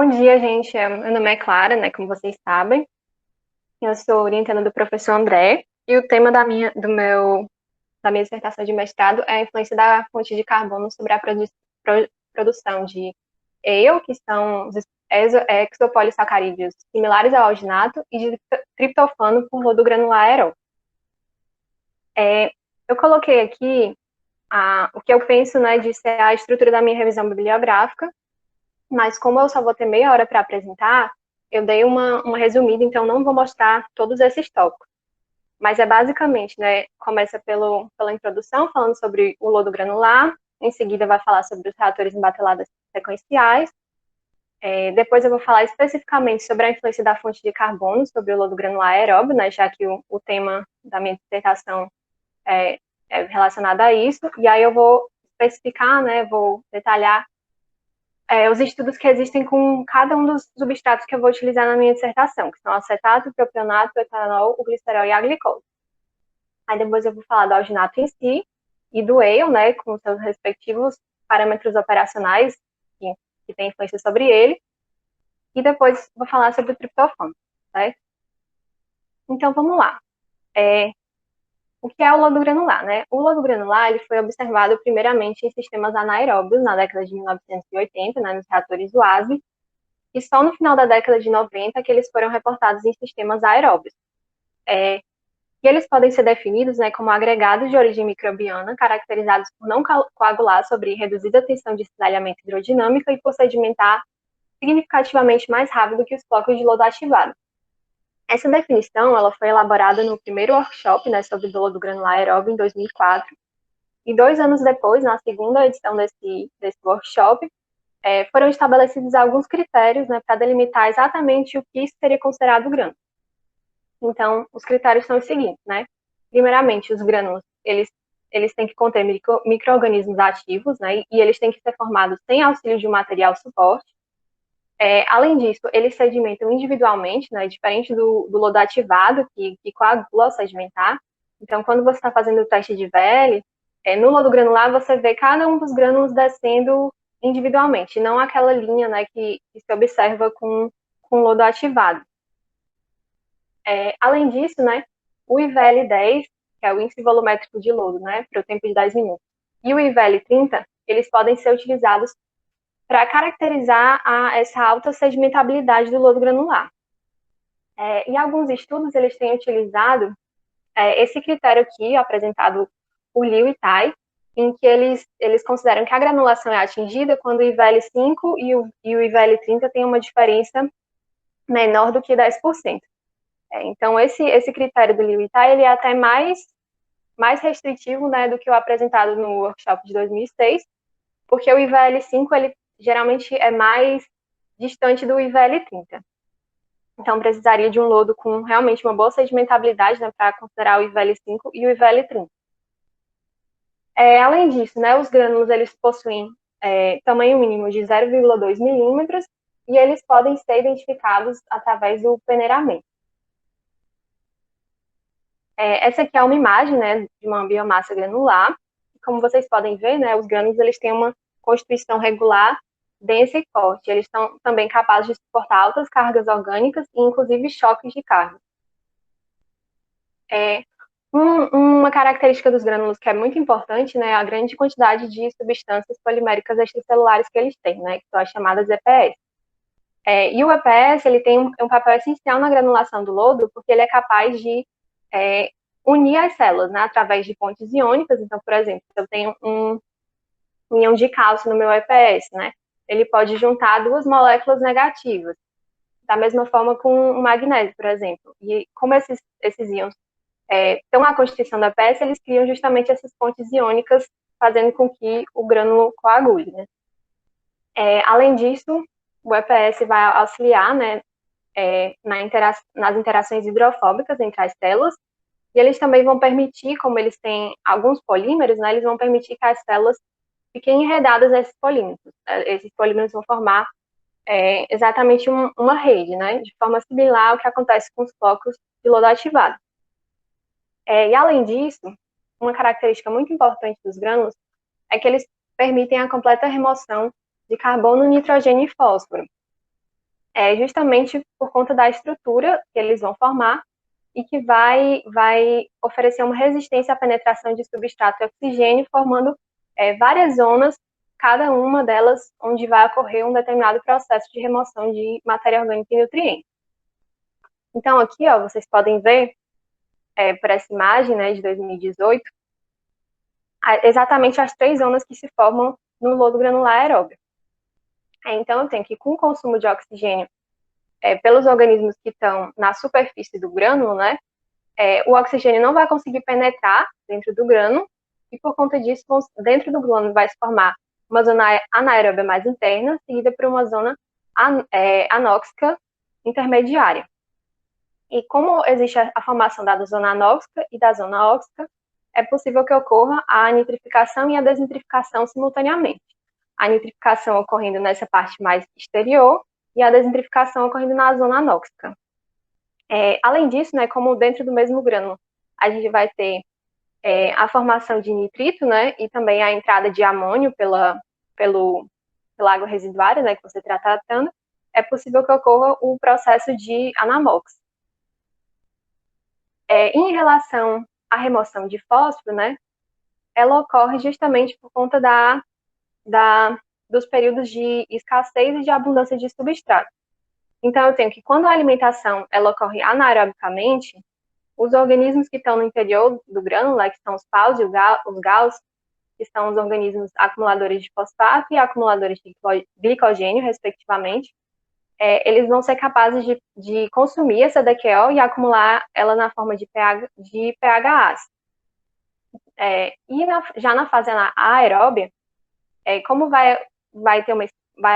Bom dia, gente. Meu nome é Clara, né? Como vocês sabem. Eu sou orientanda do professor André e o tema da minha dissertação de mestrado é a influência da fonte de carbono sobre a produção de EO, que são os exopolissacarídeos similares ao alginato, e de triptofano por lodo granular aeróbio. Eu coloquei aqui o que eu penso, né, de ser a estrutura da minha revisão bibliográfica, mas como eu só vou ter meia hora para apresentar, eu dei uma resumida, então não vou mostrar todos esses tópicos. Mas é basicamente, né, começa pela introdução, falando sobre o lodo granular, em seguida vai falar sobre os reatores em bateladas sequenciais, depois eu vou falar especificamente sobre a influência da fonte de carbono sobre o lodo granular aeróbio, né, já que o tema da minha dissertação é, é relacionado a isso, e aí eu vou especificar, né, vou detalhar os estudos que existem com cada um dos substratos que eu vou utilizar na minha dissertação, que são o acetato, o propionato, o etanol, o glicerol e a glicose. Aí depois eu vou falar do alginato em si e do EO, né, com seus respectivos parâmetros operacionais que têm influência sobre ele. E depois vou falar sobre o triptofano, certo? Então vamos lá. O que é o lodo granular, né? O lodo granular ele foi observado primeiramente em sistemas anaeróbios na década de 1980, né, nos reatores UASB, e só no final da década de 90 que eles foram reportados em sistemas aeróbios. E eles podem ser definidos, né, como agregados de origem microbiana, caracterizados por não coagular sobre reduzida tensão de cisalhamento hidrodinâmica e por sedimentar significativamente mais rápido que os flocos de lodo ativado. Essa definição ela foi elaborada no primeiro workshop, né, sobre lodo granular aeróbio em 2004, e 2 anos depois, na segunda edição desse workshop, foram estabelecidos alguns critérios, né, para delimitar exatamente o que seria considerado grânulo. Então, os critérios são os seguintes, né? Primeiramente, os grânulos, eles têm que conter micro-organismos ativos, né? E eles têm que ser formados sem auxílio de um material suporte. Além disso, eles sedimentam individualmente, né? Diferente do lodo ativado, que coagula ao sedimentar. Então, quando você está fazendo o teste de VL, no lodo granular, você vê cada um dos grânulos descendo individualmente, não aquela linha, né, que se observa com lodo ativado. Além disso, né, o IVL10, que é o índice volumétrico de lodo, né, para o tempo de 10 minutos, e o IVL30, eles podem ser utilizados para caracterizar essa alta sedimentabilidade do lodo granular. E alguns estudos eles têm utilizado esse critério aqui, apresentado por Liu e Tai, em que eles consideram que a granulação é atingida quando o IVL5 e o IVL30 têm uma diferença menor do que 10%. Então, esse critério do Liu e Tai, ele é até mais restritivo, né, do que o apresentado no workshop de 2006, porque o IVL5, ele geralmente é mais distante do IVL30. Então, precisaria de um lodo com realmente uma boa sedimentabilidade, né, para considerar o IVL5 e o IVL30. Além disso, né, os grânulos, eles possuem tamanho mínimo de 0,2 milímetros e eles podem ser identificados através do peneiramento. Essa aqui é uma imagem, né, de uma biomassa granular. Como vocês podem ver, né, os grânulos eles têm uma constituição regular, densa e forte. Eles são também capazes de suportar altas cargas orgânicas e, inclusive, choques de carga. Uma característica dos grânulos que é muito importante, né, é a grande quantidade de substâncias poliméricas extracelulares que eles têm, né, que são as chamadas EPS. E o EPS ele tem um papel essencial na granulação do lodo, porque ele é capaz de unir as células, né, através de pontes iônicas. Então, por exemplo, se eu tenho um íon de cálcio no meu EPS, né, ele pode juntar duas moléculas negativas, da mesma forma com o magnésio, por exemplo. E como esses íons estão na constituição da EPS, eles criam justamente essas pontes iônicas, fazendo com que o grânulo coagule, né. Além disso, o EPS vai auxiliar, né, nas interações hidrofóbicas entre as células, e eles também vão permitir, como eles têm alguns polímeros, né, eles vão permitir que as células fiquem enredadas nesses polímeros. Esses polímeros vão formar exatamente uma rede, né, de forma similar ao que acontece com os flocos de lodo ativado. E além disso, uma característica muito importante dos grânulos é que eles permitem a completa remoção de carbono, nitrogênio e fósforo. justamente por conta da estrutura que eles vão formar e que vai oferecer uma resistência à penetração de substrato e oxigênio, formando várias zonas, cada uma delas onde vai ocorrer um determinado processo de remoção de matéria orgânica e nutrientes. Então, aqui, ó, vocês podem ver, por essa imagem, né, de 2018, exatamente as 3 zonas que se formam no lodo granular aeróbio. Então, eu tenho que, com o consumo de oxigênio pelos organismos que estão na superfície do grânulo, né, o oxigênio não vai conseguir penetrar dentro do grânulo, e por conta disso, dentro do grânulo vai se formar uma zona anaeróbia mais interna, seguida por uma zona anóxica intermediária. E como existe a formação da zona anóxica e da zona óxica, é possível que ocorra a nitrificação e a desnitrificação simultaneamente. A nitrificação ocorrendo nessa parte mais exterior e a desnitrificação ocorrendo na zona anóxica. Além disso, né, como dentro do mesmo grânulo, a gente vai ter a formação de nitrito, né, e também a entrada de amônio pela água residuária, né, que você está tratando, é possível que ocorra o processo de anamox. Em relação à remoção de fósforo, né, ela ocorre justamente por conta dos períodos de escassez e de abundância de substrato. Então, eu tenho que, quando a alimentação ela ocorre anaerobicamente, os organismos que estão no interior do grânulo, que são os paus e os gaus, que são os organismos acumuladores de fosfato e acumuladores de glicogênio, respectivamente, eles vão ser capazes de consumir essa DQO e acumular ela na forma de pHAs. Já na fase aeróbia, como vai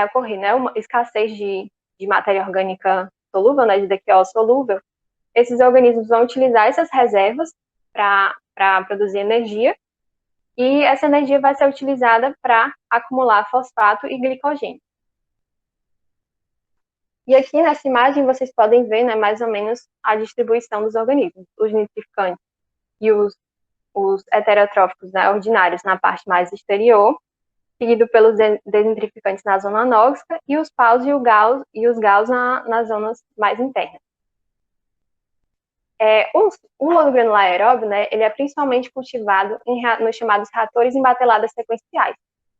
ocorrer, né, uma escassez de matéria orgânica solúvel, né, de DQO solúvel, esses organismos vão utilizar essas reservas para produzir energia, e essa energia vai ser utilizada para acumular fosfato e glicogênio. E aqui nessa imagem vocês podem ver, né, mais ou menos a distribuição dos organismos, os nitrificantes e os heterotróficos, né, ordinários na parte mais exterior, seguido pelos desnitrificantes na zona anóxica e os paus e os gaus nas zonas mais internas. O lodo granular aeróbio, né, ele é principalmente cultivado nos chamados reatores em bateladas sequenciais,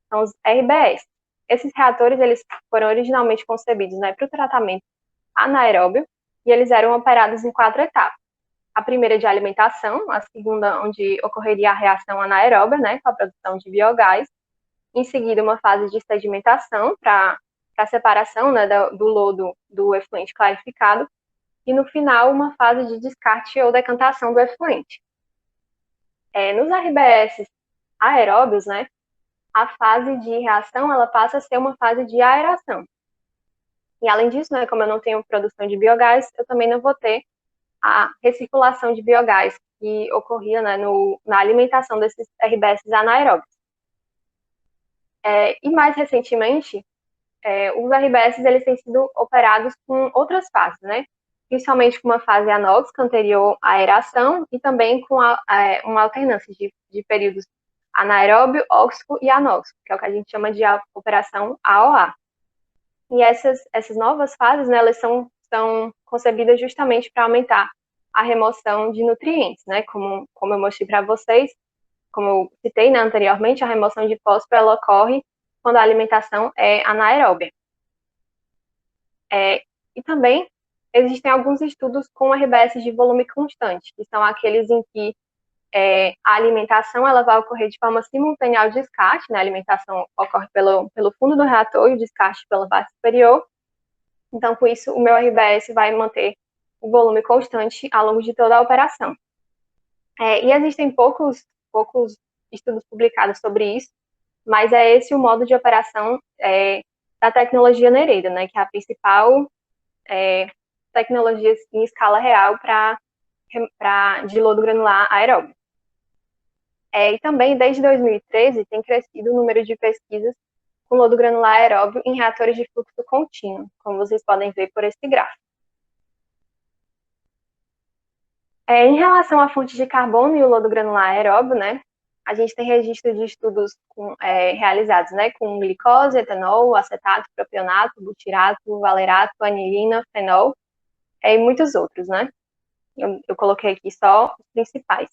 são os RBS. Esses reatores eles foram originalmente concebidos, né, para o tratamento anaeróbio, e eles eram operados em 4 etapas. A primeira de alimentação, a segunda onde ocorreria a reação anaeróbia, né, com a produção de biogás, em seguida uma fase de sedimentação para a separação, né, do lodo do efluente clarificado, e no final uma fase de descarte ou decantação do efluente. Nos RBS aeróbios, né, a fase de reação ela passa a ser uma fase de aeração. E além disso, né, como eu não tenho produção de biogás, eu também não vou ter a recirculação de biogás que ocorria, né, na alimentação desses RBS anaeróbios. E mais recentemente, os RBS eles têm sido operados com outras fases, né? Principalmente com uma fase anóxica anterior à aeração e também com uma alternância de períodos anaeróbio, óxico e anóxico, que é o que a gente chama de operação AOA. E essas novas fases, né, elas são concebidas justamente para aumentar a remoção de nutrientes, né? Como eu mostrei para vocês, como eu citei, né, anteriormente, a remoção de fósforo ela ocorre quando a alimentação é anaeróbia. E também existem alguns estudos com RBS de volume constante, que são aqueles em que a alimentação ela vai ocorrer de forma simultânea ao descarte, né? A alimentação ocorre pelo fundo do reator e o descarte pela parte superior. Então, com isso, o meu RBS vai manter o volume constante ao longo de toda a operação. E existem poucos estudos publicados sobre isso, mas é esse o modo de operação da tecnologia Nereida, né? Que é a principal tecnologia em escala real de lodo granular aeróbio. E também, desde 2013, tem crescido o número de pesquisas com lodo granular aeróbio em reatores de fluxo contínuo, como vocês podem ver por esse gráfico. Em relação à fonte de carbono e o lodo granular aeróbio, né, a gente tem registro de estudos realizados, né, com glicose, etanol, acetato, propionato, butirato, valerato, anilina, fenol, e muitos outros, né? Eu coloquei aqui só os principais.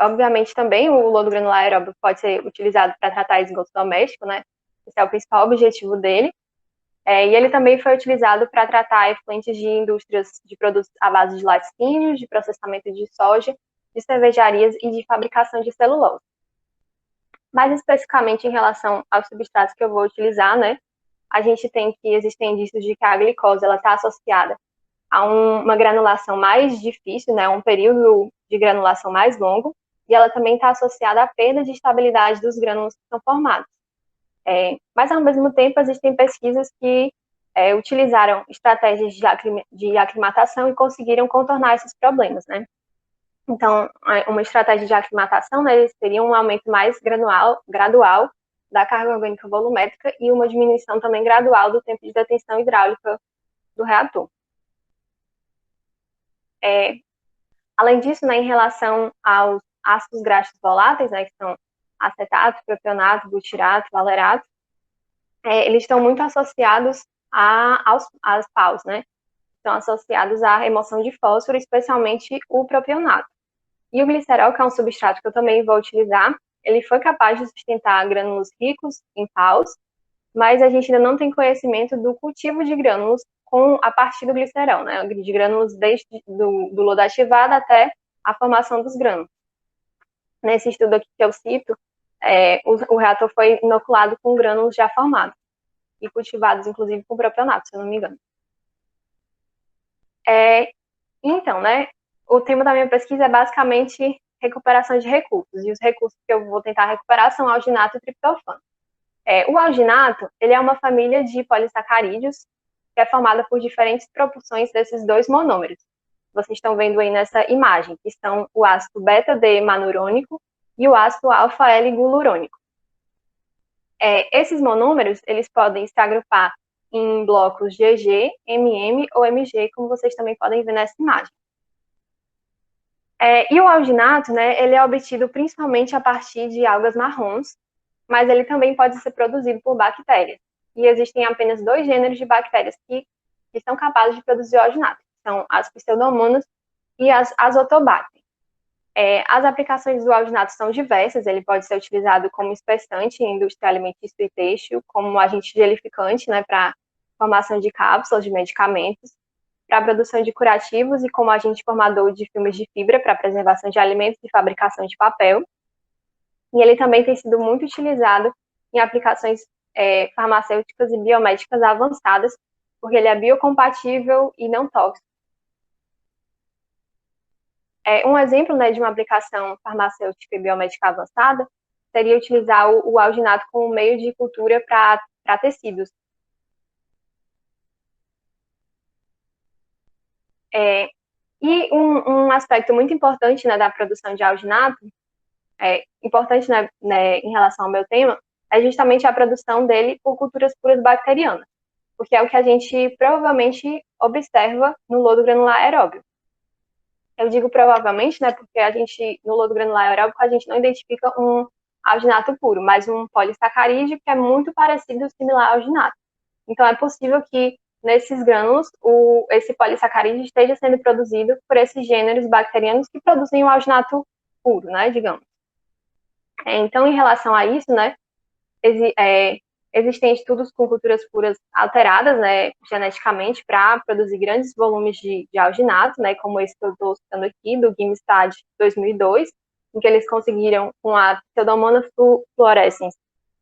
Obviamente, também o lodo granular aeróbio pode ser utilizado para tratar esgoto doméstico, né? Esse é o principal objetivo dele. E ele também foi utilizado para tratar efluentes de indústrias de produtos à base de laticínios, de processamento de soja, de cervejarias e de fabricação de celulose. Mais especificamente em relação aos substratos que eu vou utilizar, né? A gente tem que existem indícios de que a glicose ela está associada a uma granulação mais difícil, né? Um período de granulação mais longo, e ela também está associada à perda de estabilidade dos grânulos que são formados. Mas, ao mesmo tempo, existem pesquisas que utilizaram estratégias de aclimatação e conseguiram contornar esses problemas, né? Então, uma estratégia de aclimatação, né, seria um aumento mais gradual da carga orgânica volumétrica e uma diminuição também gradual do tempo de detenção hidráulica do reator. Além disso, né, em relação aos ácidos graxos voláteis, né, que são acetato, propionato, butirato, valerato, eles estão muito associados às PAUs, né? Estão associados à remoção de fósforo, especialmente o propionato. E o glicerol, que é um substrato que eu também vou utilizar, ele foi capaz de sustentar grânulos ricos em PAUs, mas a gente ainda não tem conhecimento do cultivo de grânulos a partir do glicerol, né? De grânulos desde do lodo ativado até a formação dos grânulos. Nesse estudo aqui que eu cito, o reator foi inoculado com grânulos já formados e cultivados, inclusive, com propionato, se eu não me engano. Então, né, o tema da minha pesquisa é basicamente recuperação de recursos, e os recursos que eu vou tentar recuperar são alginato e triptofano. O alginato, ele é uma família de polissacarídeos que é formada por diferentes proporções desses dois monômeros. Vocês estão vendo aí nessa imagem, que são o ácido beta-D-manurônico e o ácido alfa-L-gulurônico. Esses monômeros, eles podem se agrupar em blocos GG, MM ou MG, como vocês também podem ver nessa imagem. E o alginato, né, ele é obtido principalmente a partir de algas marrons, mas ele também pode ser produzido por bactérias. E existem apenas 2 gêneros de bactérias que são capazes de produzir o alginato, são as Pseudomonas e as Azotobacter. As aplicações do alginato são diversas, ele pode ser utilizado como espessante em indústria alimentícia e têxtil, como agente gelificante, né, para formação de cápsulas de medicamentos, para a produção de curativos e como agente formador de filmes de fibra para preservação de alimentos e fabricação de papel. E ele também tem sido muito utilizado em aplicações farmacêuticas e biomédicas avançadas, porque ele é biocompatível e não tóxico. Um exemplo, né, de uma aplicação farmacêutica e biomédica avançada seria utilizar o alginato como meio de cultura para tecidos. E um aspecto muito importante, né, da produção de alginato, importante, né, em relação ao meu tema, é justamente a produção dele por culturas puras bacterianas, porque é o que a gente provavelmente observa no lodo granular aeróbio. Eu digo provavelmente, né, porque no lodo granular aeróbico, a gente não identifica um alginato puro, mas um polissacarídeo que é muito parecido, similar ao alginato. Então, é possível que nesses grânulos, esse polissacarídeo esteja sendo produzido por esses gêneros bacterianos que produzem o alginato puro, né, digamos. Então, em relação a isso, né, existem estudos com culturas puras alteradas, né, geneticamente, para produzir grandes volumes de alginato, né, como esse que eu estou citando aqui, do Gimstad 2002, em que eles conseguiram, com a Pseudomonas fluorescens,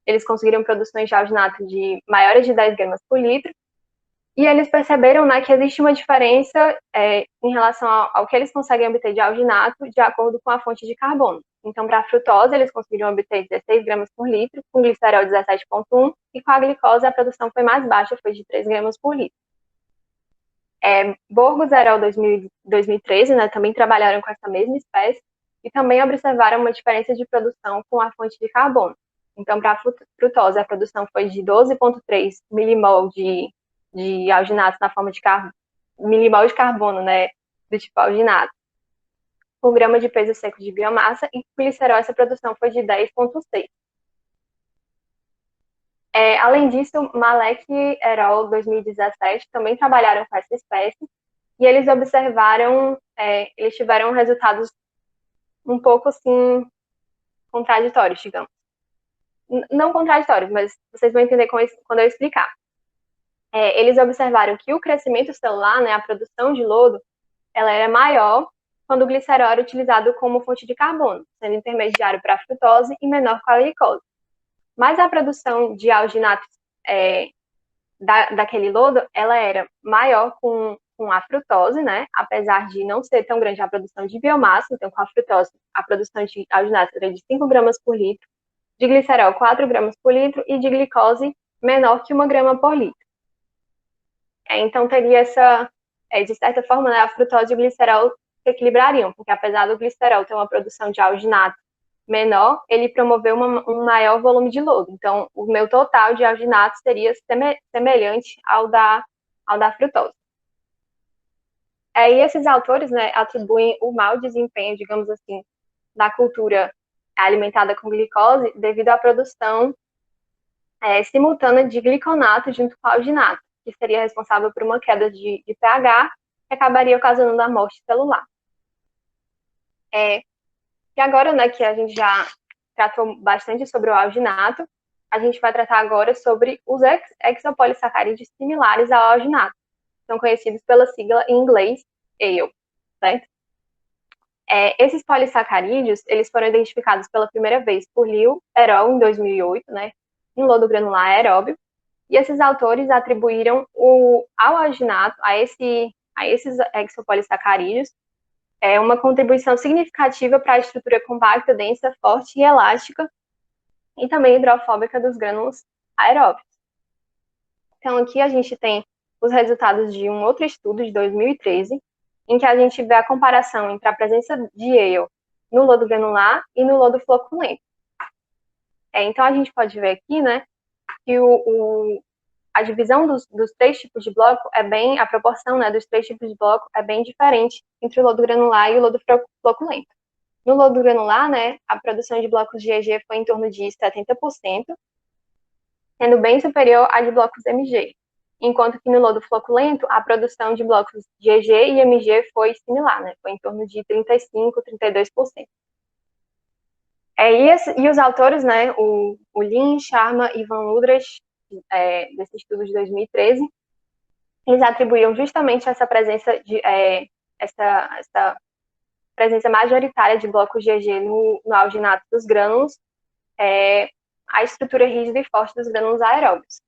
eles conseguiram produções de alginato de maiores de 10 gramas por litro, e eles perceberam, né, que existe uma diferença em relação ao que eles conseguem obter de alginato de acordo com a fonte de carbono. Então, para a frutose, eles conseguiram obter 16 gramas por litro, com glicerol 17,1, e com a glicose a produção foi mais baixa, foi de 3 gramas por litro. Borgo Zerol 2013, né, também trabalharam com essa mesma espécie, e também observaram uma diferença de produção com a fonte de carbono. Então, para a frutose, a produção foi de 12,3 milimol de alginato na forma de milimol de carbono, né, do tipo alginato. por grama de peso seco de biomassa, e com glicerol essa produção foi de 10,6. Além disso, Malek e Erol, 2017, também trabalharam com essa espécie, e eles observaram, eles tiveram resultados um pouco, assim, contraditórios, digamos. Não contraditórios, mas vocês vão entender quando eu explicar. Eles observaram que o crescimento celular, né, a produção de lodo, ela era maior quando o glicerol era utilizado como fonte de carbono, sendo intermediário para a frutose e menor com a glicose. Mas a produção de alginato daquele lodo, ela era maior com a frutose, né? Apesar de não ser tão grande a produção de biomassa, então com a frutose, a produção de alginato era de 5 gramas por litro, de glicerol 4 gramas por litro e de glicose menor que 1 grama por litro. Então teria essa, de certa forma, né, a frutose e o glicerol se equilibrariam, porque apesar do glicerol ter uma produção de alginato menor, ele promoveu um maior volume de lodo. Então, o meu total de alginato seria semelhante ao da frutose. E esses autores, né, atribuem o mau desempenho, digamos assim, da cultura alimentada com glicose devido à produção simultânea de gliconato junto com alginato, que seria responsável por uma queda de pH que acabaria ocasionando a morte celular. E agora, né, que a gente já tratou bastante sobre o alginato, a gente vai tratar agora sobre os exopolissacarídeos similares ao alginato. São conhecidos pela sigla em inglês ALE, certo? Esses polissacarídeos, eles foram identificados pela primeira vez por Liu Erol em 2008, né, em lodo granular aeróbio, e esses autores atribuíram ao alginato, a esses exopolissacarídeos, uma contribuição significativa para a estrutura compacta, densa, forte e elástica, e também hidrofóbica dos grânulos aeróbios. Então, aqui a gente tem os resultados de um outro estudo de 2013, em que a gente vê a comparação entre a presença de ALE no lodo granular e no lodo floculento. Então, a gente pode ver aqui, né, que a divisão dos 3 tipos de bloco a proporção, né, dos 3 tipos de bloco é bem diferente entre o lodo granular e o lodo floculento. No lodo granular, né, a produção de blocos GG foi em torno de 70%, sendo bem superior à de blocos MG, enquanto que no lodo floculento, a produção de blocos GG e MG foi similar, né, foi em torno de 35%, 32%. E os autores, né, o Lin, Sharma e Van Udrecht, desse estudo de 2013, eles atribuíam justamente essa presença essa presença majoritária de blocos GG no alginato dos grânulos, a estrutura rígida e forte dos grânulos aeróbios.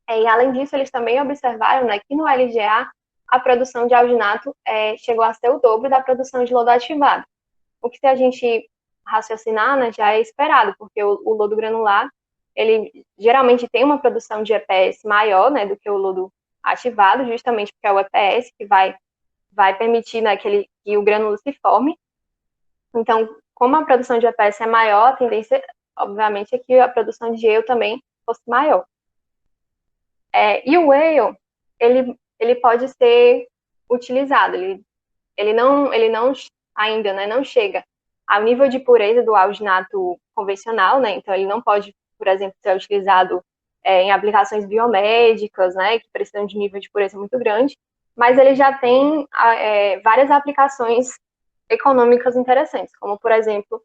E além disso, eles também observaram, né, que no LGA a produção de alginato chegou a ser o dobro da produção de lodo ativado. O que, se a gente raciocinar, né, já é esperado, porque o lodo granular, ele geralmente tem uma produção de EPS maior, né, do que o lodo ativado, justamente porque é o EPS que vai permitir, né, que o grânulo se forme. Então, como a produção de EPS é maior, a tendência, obviamente, é que a produção de ALE também fosse maior. E o ALE, ele pode ser utilizado, ele não ainda, né, não chega ao nível de pureza do alginato convencional, né, então ele não pode, por exemplo, ser utilizado em aplicações biomédicas, né, que precisam de nível de pureza muito grande, mas ele já tem várias aplicações econômicas interessantes, como, por exemplo,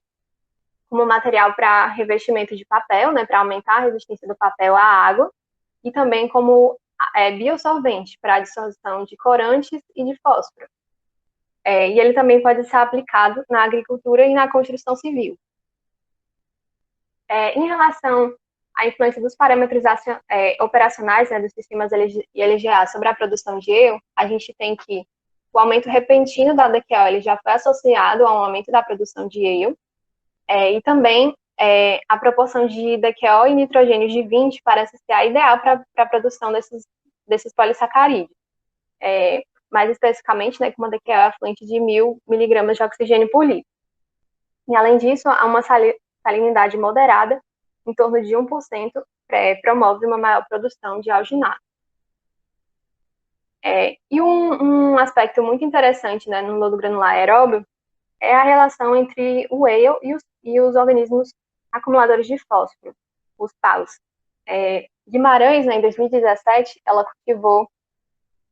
como material para revestimento de papel, né, para aumentar a resistência do papel à água, e também como biosolvente para a dissolução de corantes e de fósforo. E ele também pode ser aplicado na agricultura e na construção civil. Em relação à influência dos parâmetros operacionais, né, dos sistemas LGA sobre a produção de ALE, a gente tem que o aumento repentino da DQO ele já foi associado a um aumento da produção de ALE, e também a proporção de DQO e nitrogênio de 20 parece ser a ideal para a produção desses polissacarídeos. Mais especificamente, né, com uma DQO afluente de 1.000 miligramas de oxigênio por litro. E, além disso, há uma salinidade moderada, em torno de 1%, promove uma maior produção de alginato. E um aspecto muito interessante, né, no lodo granular aeróbio é a relação entre o whale e os organismos acumuladores de fósforo, os paus. Guimarães, né, em 2017, ela cultivou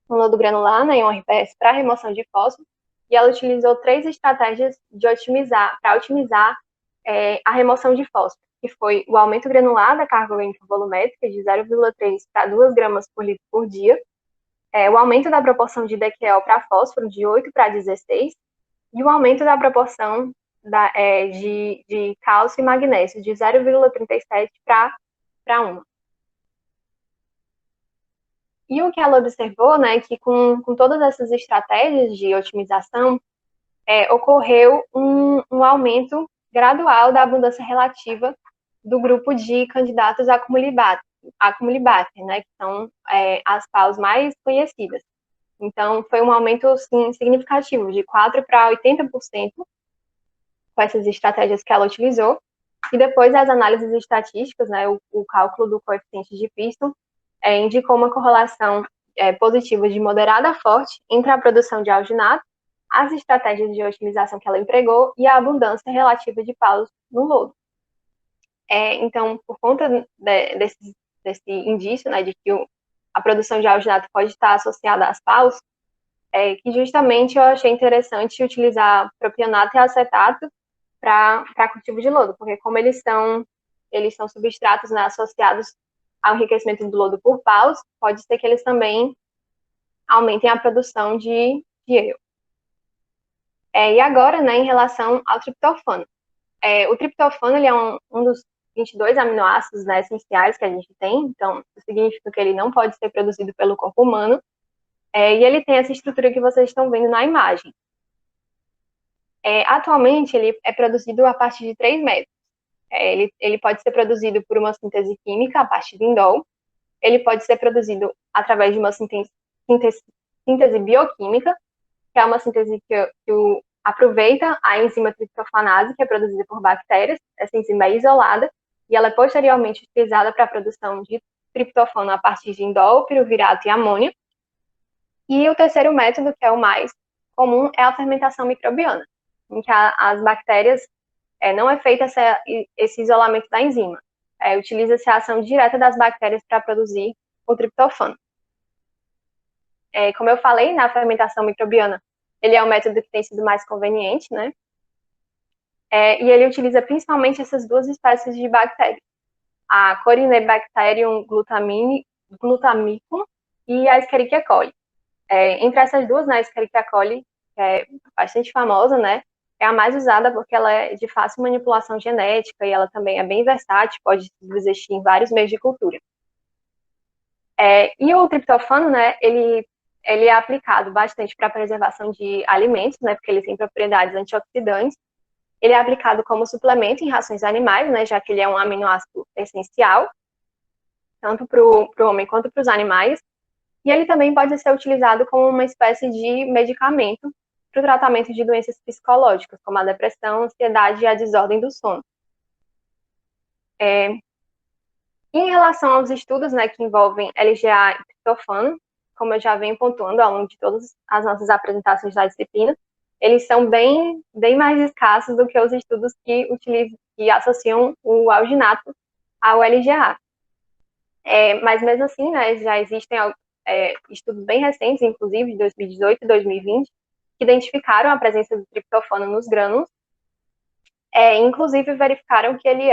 um lodo granular, né, em um RPS para remoção de fósforo, e ela utilizou 3 estratégias para otimizar a remoção de fósforo, que foi o aumento granular da carga orgânica volumétrica de 0,3 para 2 gramas por litro por dia, o aumento da proporção de DQL para fósforo de 8 para 16, e o aumento da proporção de cálcio e magnésio de 0,37 para 1. E o que ela observou, né, que com todas essas estratégias de otimização, ocorreu um aumento gradual da abundância relativa do grupo de candidatos a Cumulibacter, né, que são as paus mais conhecidas. Então, foi um aumento, sim, significativo, de 4 para 80%, com essas estratégias que ela utilizou. E depois as análises estatísticas, né, o cálculo do coeficiente de Pearson, indicou uma correlação positiva de moderada a forte entre a produção de alginato, as estratégias de otimização que ela empregou e a abundância relativa de paus no lodo. Então, por conta desse indício, né, de que a produção de alginato pode estar associada às paus, que justamente eu achei interessante utilizar propionato e acetato para cultivo de lodo, porque como eles são substratos, né, associados ao enriquecimento do lodo por paus, pode ser que eles também aumentem a produção de ale. E agora, né, em relação ao triptofano. O triptofano ele é um dos 22 aminoácidos, né, essenciais que a gente tem, então isso significa que ele não pode ser produzido pelo corpo humano, e ele tem essa estrutura que vocês estão vendo na imagem. Atualmente, ele é produzido a partir de 3 métodos. Ele pode ser produzido por uma síntese química, a partir de indol. Ele pode ser produzido através de uma síntese bioquímica, que é uma síntese que aproveita a enzima triptofanase, que é produzida por bactérias. Essa enzima é isolada e ela é posteriormente utilizada para a produção de triptofano a partir de indol, piruvirato e amônio. E o terceiro método, que é o mais comum, é a fermentação microbiana, em que as bactérias não é feito esse isolamento da enzima. Utiliza-se a ação direta das bactérias para produzir o triptofano. Como eu falei, na fermentação microbiana, ele é o método que tem sido mais conveniente, né? E ele utiliza principalmente essas duas espécies de bactérias, a Corynebacterium glutamicum e a Escherichia coli. Entre essas duas, né, a Escherichia coli, que é bastante famosa, né? É a mais usada porque ela é de fácil manipulação genética e ela também é bem versátil, pode existir em vários meios de cultura. E o triptofano, né, ele é aplicado bastante para a preservação de alimentos, né, porque ele tem propriedades antioxidantes. Ele é aplicado como suplemento em rações animais, né, já que ele é um aminoácido essencial, tanto para o homem quanto para os animais. E ele também pode ser utilizado como uma espécie de medicamento para o tratamento de doenças psicológicas, como a depressão, a ansiedade e a desordem do sono. Em relação aos estudos, né, que envolvem LGA e triptofano, como eu já venho pontuando ao longo de todas as nossas apresentações da disciplina, eles são bem mais escassos do que os estudos que associam o alginato ao LGA. Mas mesmo assim, né, já existem estudos bem recentes, inclusive de 2018 e 2020, que identificaram a presença do triptofano nos grânulos, inclusive verificaram que ele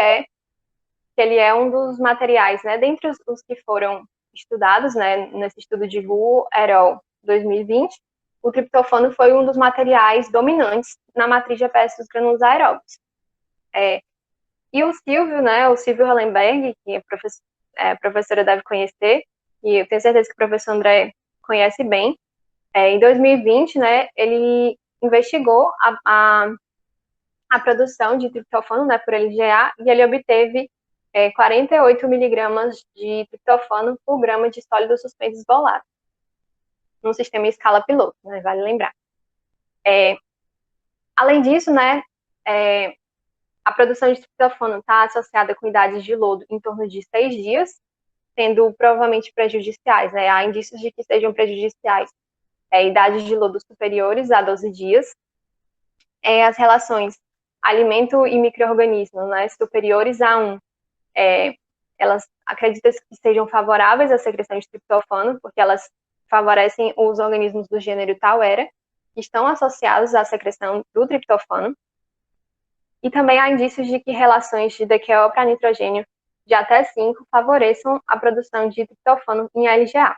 é um dos materiais, né, dentre os que foram estudados, né, nesse estudo de Wu et al. 2020, o triptofano foi um dos materiais dominantes na matriz de EPS dos grânulos aeróbicos. E o Silvio Hollenberg, que a professora deve conhecer, e eu tenho certeza que o professor André conhece bem, em 2020, né, ele investigou a produção de triptofano, né, por LGA, e ele obteve 48 miligramas de triptofano por grama de sólido suspenso volátil, num sistema em escala piloto, né, vale lembrar. Além disso, né, a produção de triptofano está associada com idades de lodo em torno de 6 dias, sendo provavelmente prejudiciais, né, há indícios de que sejam prejudiciais idades de lodo superiores a 12 dias, as relações alimento e micro-organismo, né, superiores a 1, elas acreditam que sejam favoráveis à secreção de triptofano, porque elas favorecem os organismos do gênero Tauera, que estão associados à secreção do triptofano. E também há indícios de que relações de DQO para nitrogênio de até 5 favoreçam a produção de triptofano em LGA.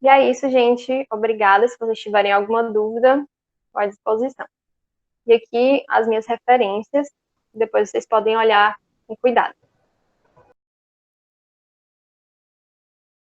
E é isso, gente. Obrigada. Se vocês tiverem alguma dúvida, estou à disposição. E aqui as minhas referências, depois vocês podem olhar com cuidado.